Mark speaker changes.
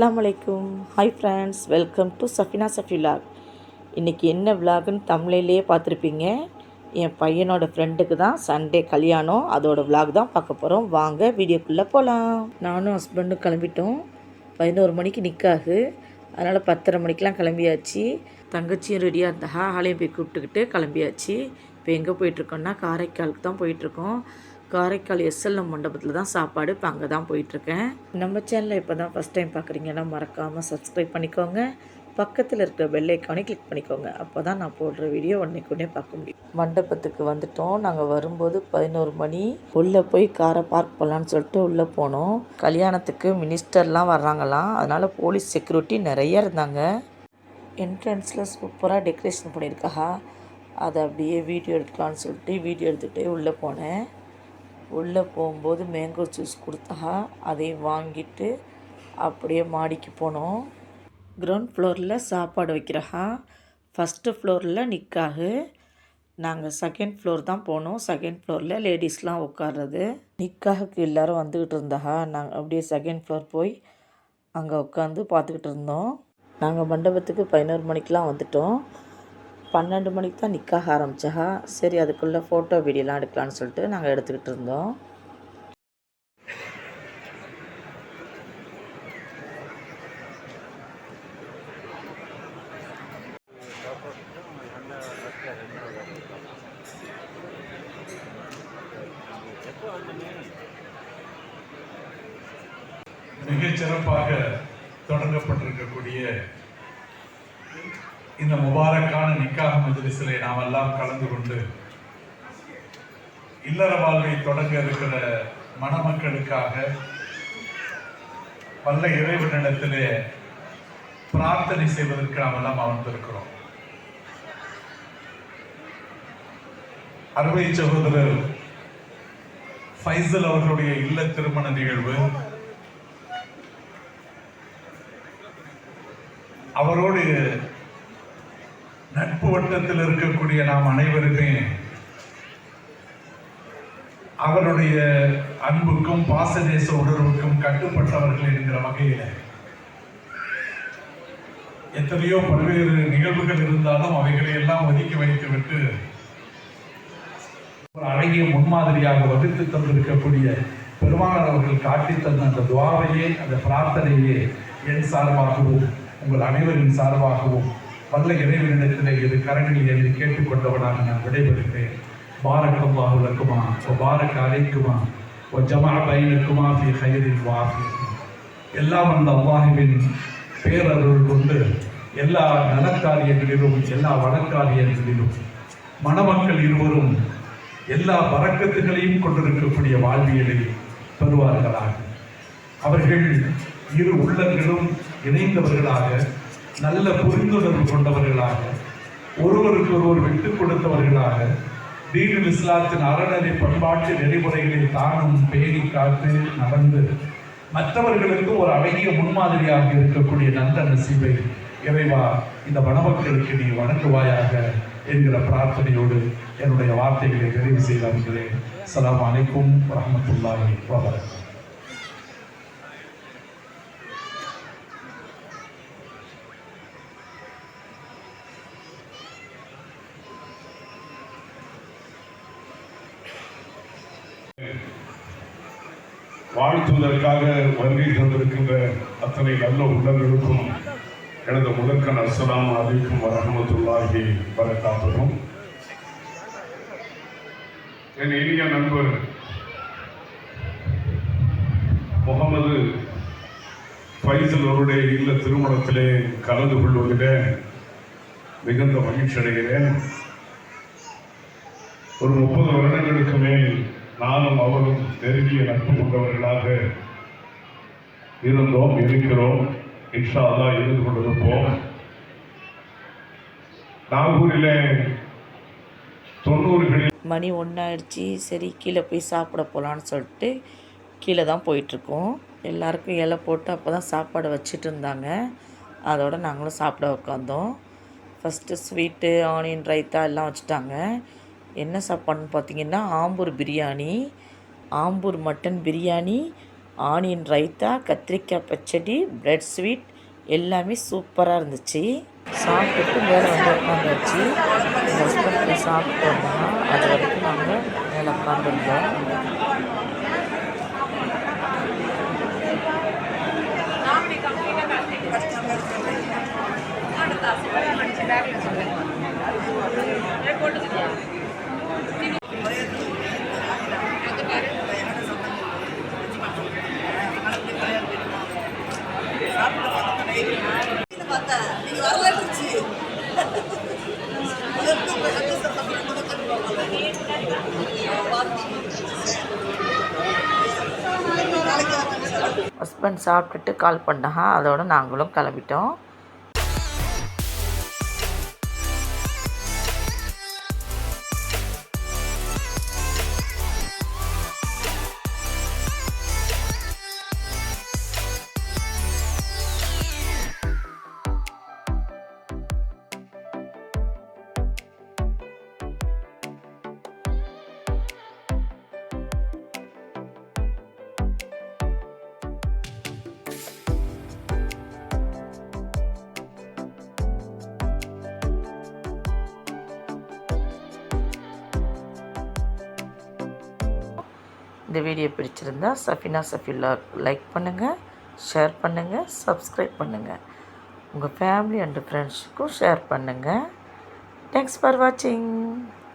Speaker 1: அஸ்ஸலாமு அலைக்கும். Hi friends, welcome to Safina Safi vlog. இன்றைக்கி என்ன விலாகுன்னு தமிழிலேயே பார்த்துருப்பீங்க. என் பையனோட ஃப்ரெண்டுக்கு தான் சண்டே கல்யாணம், அதோட விலாக் தான் பார்க்க போகிறோம். வாங்க வீடியோக்குள்ளே போகலாம். நானும் ஹஸ்பண்டும் கிளம்பிட்டோம். 11 மணிக்கு நிக்காகு, அதனால் 10:30 மணிக்கெலாம் கிளம்பியாச்சு. தங்கச்சியும் ரெடியாக இருந்தா, ஆளையும் போய் கூப்பிட்டுக்கிட்டு கிளம்பியாச்சு. இப்போ எங்கே போயிட்டுருக்கோன்னா காரைக்காலுக்கு தான் போயிட்டுருக்கோம். காரைக்கால் எஸ்எல்எம் மண்டபத்தில் தான் சாப்பாடு. இப்போ அங்கே தான் போயிட்டுருக்கேன். நம்ம சேனலில் இப்போ தான் ஃபஸ்ட் டைம் பார்க்குறீங்கன்னா மறக்காமல் சப்ஸ்கிரைப் பண்ணிக்கோங்க. பக்கத்தில் இருக்கிற பெல் ஐக்கானே கிளிக் பண்ணிக்கோங்க. அப்போ தான் நான் போடுற வீடியோ உடனே பார்க்க முடியும். மண்டபத்துக்கு வந்துட்டோம். நாங்கள் வரும்போது 11 மணி. உள்ளே போய் காரை பார்க் பண்ணலான்னு சொல்லிட்டு உள்ளே போனோம். கல்யாணத்துக்கு மினிஸ்டர்லாம் வர்றாங்களாம், அதனால் போலீஸ் செக்யூரிட்டி நிறைய இருந்தாங்க. என்ட்ரன்ஸில் சூப்பராக டெக்கரேஷன் பண்ணியிருக்கா. அதை அப்படியே வீடியோ எடுக்கலான்னு சொல்லிட்டு வீடியோ எடுத்துகிட்டே உள்ளே போனேன். உள்ளே போகும்போது மேங்கோ ஜூஸ் கொடுத்தா, அதையும் வாங்கிட்டு அப்படியே மாடிக்கு போனோம். கிரவுண்ட் ஃப்ளோரில் சாப்பாடு வைக்கிறா. ஃபஸ்ட்டு ஃப்ளோரில் நிக்காகு. நாங்கள் செகண்ட் ஃப்ளோர் தான் போனோம். செகண்ட் ஃப்ளோரில் லேடிஸ்லாம் உட்கார்றது. நிக்காகுக்கு எல்லோரும் வந்துக்கிட்டு இருந்தா. நாங்கள் அப்படியே செகண்ட் ஃப்ளோர் போய் அங்கே உட்காந்து பார்த்துக்கிட்டு இருந்தோம். நாங்கள் மண்டபத்துக்கு 11 மணிக்கெலாம் வந்துட்டோம். 12 மணிக்கு தான் நிக்காக ஆரம்பிச்சா. சரி, அதுக்குள்ளே ஃபோட்டோ வீடியோலாம் எடுக்கலான்னு சொல்லிட்டு நாங்கள் எடுத்துக்கிட்டு இருந்தோம்.
Speaker 2: மிகச்சிறப்பாக தொடங்கப்பட்டிருக்கக்கூடிய இந்த முபாரக்கான நிக்காஹ் மஜ்லிஸிலே நாம் எல்லாம் கலந்து கொண்டு இல்லற வாழ்வை தொடங்க இருக்கிற மணமக்களுக்காக பல இறைவனிடத்திலே பிரார்த்தனை செய்வதற்கு நாம் எல்லாம் அமர்ந்திருக்கிறோம். அருமை சகோதரர் ஃபைசல் அவர்களுடைய இல்ல திருமண நிகழ்வு, அவரோடு நட்பு வட்டத்தில் இருக்கக்கூடிய நாம் அனைவருமே அவருடைய அன்புக்கும் பாசநேச உணர்வுக்கும் கட்டுப்பட்டவர்கள் என்கிற வகையில் எத்தனையோ பல்வேறு நிகழ்வுகள் இருந்தாலும் அவைகளை எல்லாம் ஒதுக்கி வைத்துவிட்டு ஒரு அழகிய முன்மாதிரியாக வகுத்து தந்திருக்கக்கூடிய பெருமானார் அவர்கள் காட்டி தந்த அந்த துவாவையே, அந்த பிரார்த்தனையே என் சார்பாகவும் உங்கள் அனைவரின் சார்பாகவும் வல்ல இறைவனிடத்திலே இரு கரங்களில் என்று கேட்டுக்கொண்டவனாக நான் விடைபெறுகிறேன். பாரக்கல்லாஹு லக்குமா வ பாரக அலைக்குமா வ ஜமஅ பைனக்குமா ஃபீ கைரில் வாஃபியா. எல்லாம் அந்த அல்லாஹ்வின் பேரருள் கொண்டு எல்லா நலக்காரியங்களிலும் எல்லா வழக்காரியங்களிலும் மணமக்கள் இருவரும் எல்லா பரக்கத்துகளையும் கொண்டிருக்கக்கூடிய வாழ்வியலை பெறுவார்களாக. அவர்கள் இரு உள்ளங்களும் இணைந்தவர்களாக, நல்ல புரிந்துணர்வு கொண்டவர்களாக, ஒருவருக்கு ஒருவர் விட்டுக் கொடுத்தவர்களாக, தீனுல் இஸ்லாத்தின் அறநெறி பண்பாட்டு நெறிமுறைகளை தானும் பேணி காத்து நடந்து மற்றவர்களுக்கு ஒரு அழகிய முன்மாதிரியாக இருக்கக்கூடிய நல்ல நசீபை இறைவா இந்த மணமக்களுக்கு நீ வழங்குவாயாக என்கிற பிரார்த்தனையோடு என்னுடைய வார்த்தைகளை நிறைவு செய்து வருகிறேன். அஸ்ஸலாமு அலைக்கும் வரஹ்மத்துல்லாஹி வபரகாத்துஹு. வாழ்த்துவதற்காக வருகை தந்திருக்கின்ற அத்தனை நல்ல உள்ளங்களுக்கும் எனது முதற்கண் அஸ்ஸலாமு அலைக்கும் வரஹ்மத்துல்லாஹி வபரகாத்துஹு. என் இனிய நண்பர் முகமது ஃபைசல் அவருடைய இல்ல திருமணத்திலே கலந்து கொள்வதிலே மிகுந்த மகிழ்ச்சி அடைகிறேன். ஒரு 30 வருடங்களுக்கு மேல் நானும் அவரும் நெருங்கிய நட்பு கொண்டவர்களாக இருந்தோம், இருக்கிறோம். இன்ஷா அல்லாஹ் இருந்து கொண்டிருப்போம். நாகூரிலே 90களில்
Speaker 1: மணி 1 ஆயிடுச்சு. சரி, கீழே போய் சாப்பிட போகலான்னு சொல்லிட்டு கீழே தான் போயிட்டுருக்கோம். எல்லாருக்கும் இலை போட்டு அப்போ தான் சாப்பாடு வச்சுட்டு இருந்தாங்க. அதோடு நாங்களும் சாப்பிட உட்காந்தோம். ஃபஸ்ட்டு ஸ்வீட்டு, ஆனியன் ரைத்தா எல்லாம் வச்சுட்டாங்க. என்ன சாப்பாடுன்னு பார்த்தீங்கன்னா ஆம்பூர் பிரியாணி, ஆம்பூர் மட்டன் பிரியாணி, ஆனியன் ரைத்தா, கத்திரிக்காய் பச்சடி, பிரெட் ஸ்வீட் எல்லாமே சூப்பராக இருந்துச்சு. சாப்பிட்டுட்டு மேலே வந்து உட்காந்தாச்சு. எங்கள் ஹஸ்பண்ட் சாப்பிட்டு வந்தோம்னா அது வரைக்கும் நாங்கள் மேலே உட்காந்துருந்தோம். ஹஸ்பண்ட் சாப்பிட்டுட்டு கால் பண்ணாங்க. அதோடு நாங்களும் கிளம்பிட்டோம். இந்த வீடியோ பிடிச்சிருந்தா சஃபினா சஃபிலாக் லைக் பண்ணுங்கள், ஷேர் பண்ணுங்கள், சப்ஸ்கிரைப் பண்ணுங்கள். உங்கள் ஃபேமிலி அண்ட் ஃப்ரெண்ட்ஸுக்கும் ஷேர் பண்ணுங்கள். தேங்க்ஸ் ஃபார் வாட்சிங்.